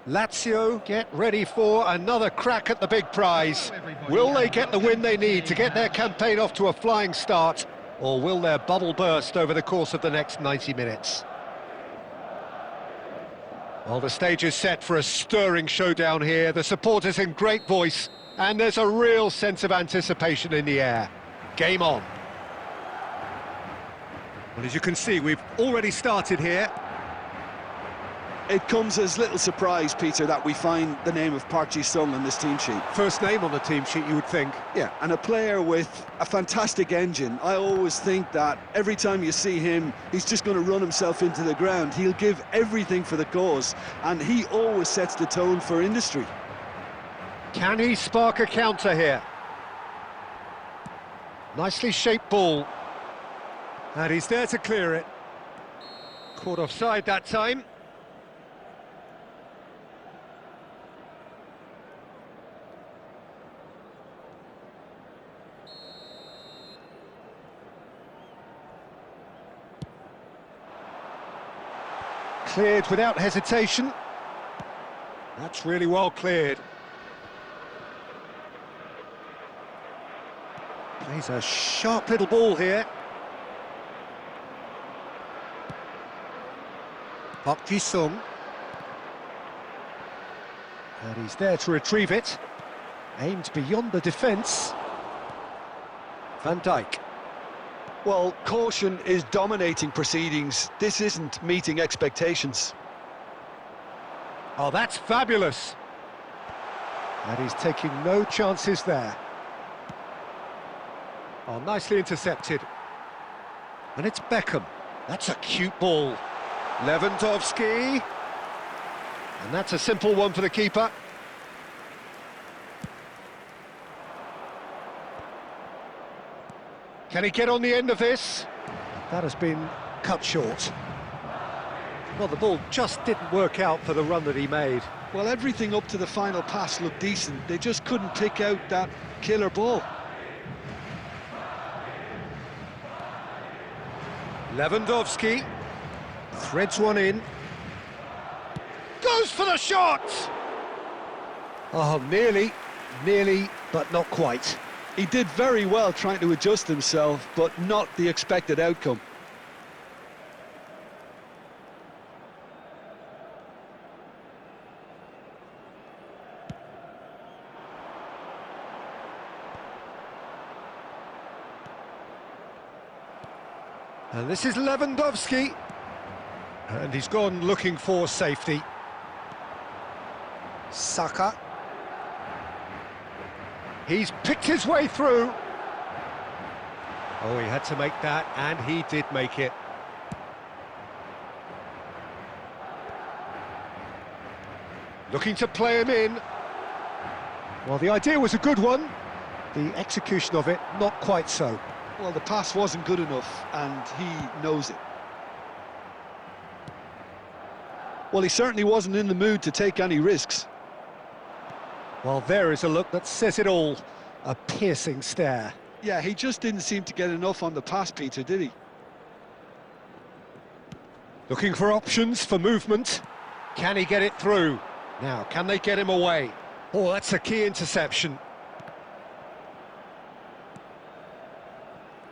Lazio get ready for another crack at the big prize. Will they get the win they need to get their campaign off to a flying start, or will their bubble burst over the course of the next 90 minutes? Well, the stage is set for a stirring showdown here. The supporters in great voice, and there's a real sense of anticipation in the air. Game on. Well, as you can see, we've already started here. It comes as little surprise, Peter, that we find the name of Park Ji-sung on this team sheet. First name on the team sheet, you would think. Yeah, and a player with a fantastic engine. I always think that every time you see him, he's just going to run himself into the ground. He'll give everything for the cause, and he always sets the tone for industry. Can he spark a counter here? Nicely shaped ball. And he's there to clear it. Caught offside that time. Cleared without hesitation. That's really well cleared. Plays a sharp little ball here. Park Ji-sung. And he's there to retrieve it. Aimed beyond the defence. Van Dijk. Well, caution is dominating proceedings. This isn't meeting expectations. Oh, that's fabulous. And he's taking no chances there. Oh, nicely intercepted. And it's Beckham. That's a cute ball. Lewandowski. And that's a simple one for the keeper. Can he get on the end of this? That has been cut short. Well, the ball just didn't work out for the run that he made. Well, everything up to the final pass looked decent. They just couldn't pick out that killer ball. Lewandowski threads one in. Goes for the shot! Oh, nearly, but not quite. He did very well trying to adjust himself, but not the expected outcome. And this is Lewandowski. And he's gone looking for safety. Saka. He's picked his way through. Oh, he had to make that, and he did make it. Looking to play him in. Well, the idea was a good one. The execution of it, not quite so. Well, the pass wasn't good enough, and he knows it. Well, he certainly wasn't in the mood to take any risks. Well, there is a look that says it all. A piercing stare. Yeah, he just didn't seem to get enough on the pass, Peter, did he? Looking for options for movement. Can he get it through? Now, can they get him away? Oh, that's a key interception.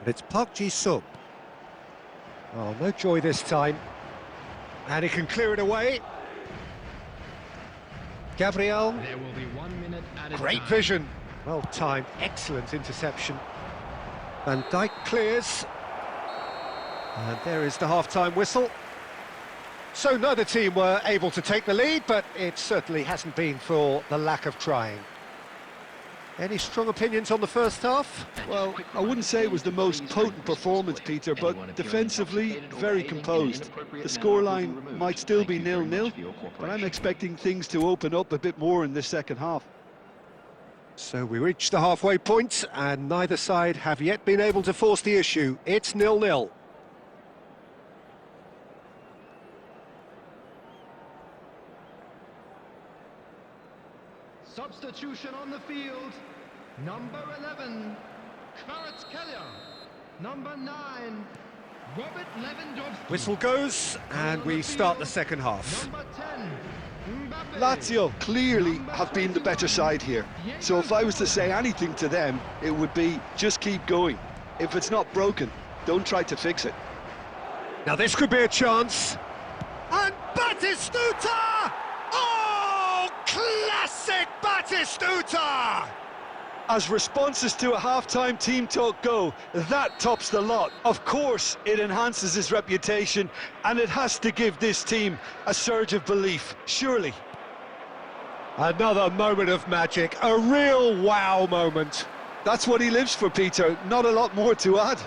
And it's Park Ji-sung. Oh, no joy this time. And he can clear it away. Gabriel. There will be 1 minute added Great time. vision. Well timed, excellent interception. Van Dijk clears. And there is the half-time whistle. So neither team were able to take the lead, but it certainly hasn't been for the lack of trying. Any strong opinions on the first half? Well, I wouldn't say it was the most potent performance, Peter, but defensively, very composed. The scoreline might still be 0-0, but I'm expecting things to open up a bit more in this second half. So we reached the halfway point, and neither side have yet been able to force the issue. It's 0-0. Substitution on the field. Number 11, Kvaratskhelia. Number 9, Robert Lewandowski. Whistle goes, and we start the second half. Number 10, Mbappe. Lazio clearly have been the better side here. So if I was to say anything to them, it would be just keep going. If it's not broken, don't try to fix it. Now this could be a chance. And Batistuta! Oh, classic Batistuta! As responses to a half-time team talk go, that tops the lot. Of course, it enhances his reputation, and it has to give this team a surge of belief, surely. Another moment of magic, a real wow moment. That's what he lives for, Peter. Not a lot more to add.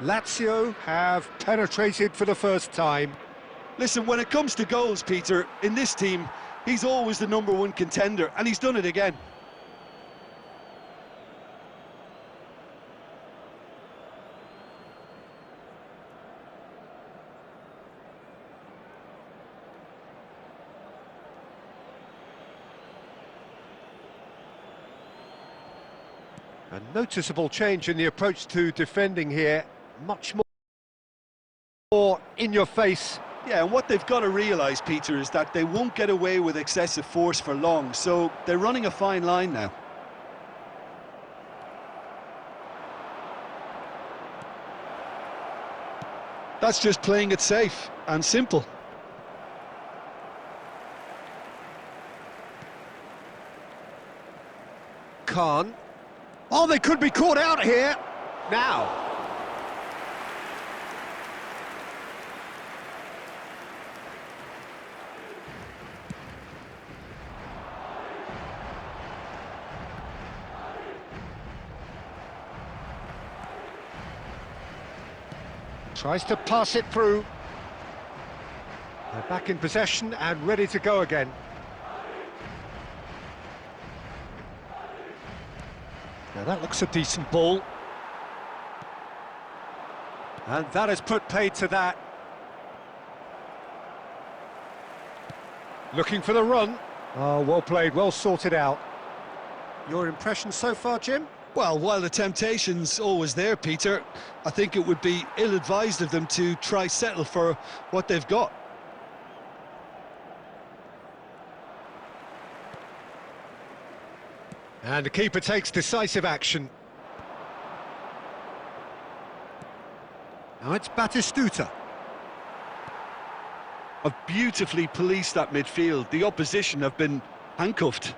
Lazio have penetrated for the first time. Listen, when it comes to goals, Peter, in this team, he's always the #1 contender, and he's done it again. A noticeable change in the approach to defending here. Much more in your face. Yeah, and what they've got to realise, Peter, is that they won't get away with excessive force for long, so they're running a fine line now. That's just playing it safe and simple. Khan. Oh, they could be caught out here. Now. Tries to pass it through. They're back in possession and ready to go again. Now that looks a decent ball. And that has put paid to that. Looking for the run. Oh, well played, well sorted out. Your impression so far, Jim? Well, while the temptation's always there, Peter, I think it would be ill-advised of them to try settle for what they've got. And the keeper takes decisive action. Now it's Batistuta. Have beautifully policed that midfield. The opposition have been handcuffed.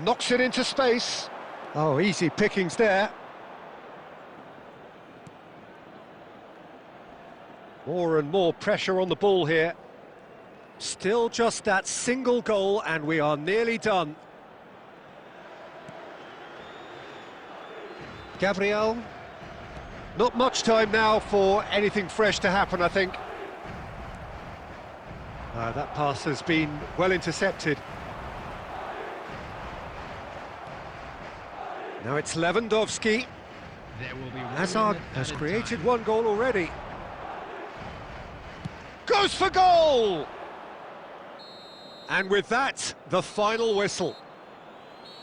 Knocks it into space. Oh, easy pickings there. More and more pressure on the ball here. Still just that single goal and we are nearly done. Gabriel. Not much time now for anything fresh to happen, I think. That pass has been well intercepted. Now it's Lewandowski. There will be Hazard has created one goal already. Goes for goal! And with that, the final whistle.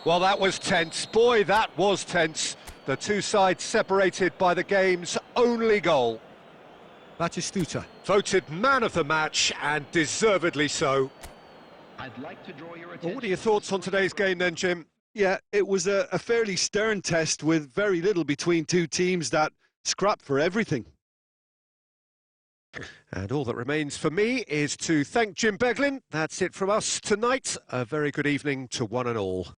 Well, that was tense. Boy, that was tense. The two sides separated by the game's only goal. Batistuta voted man of the match, and deservedly so. I'd like to draw your Well, attention. what are your thoughts on today's game then, Jim? Yeah, it was a fairly stern test with very little between two teams that scrapped for everything. And all that remains for me is to thank Jim Beglin. That's it from us tonight. A very good evening to one and all.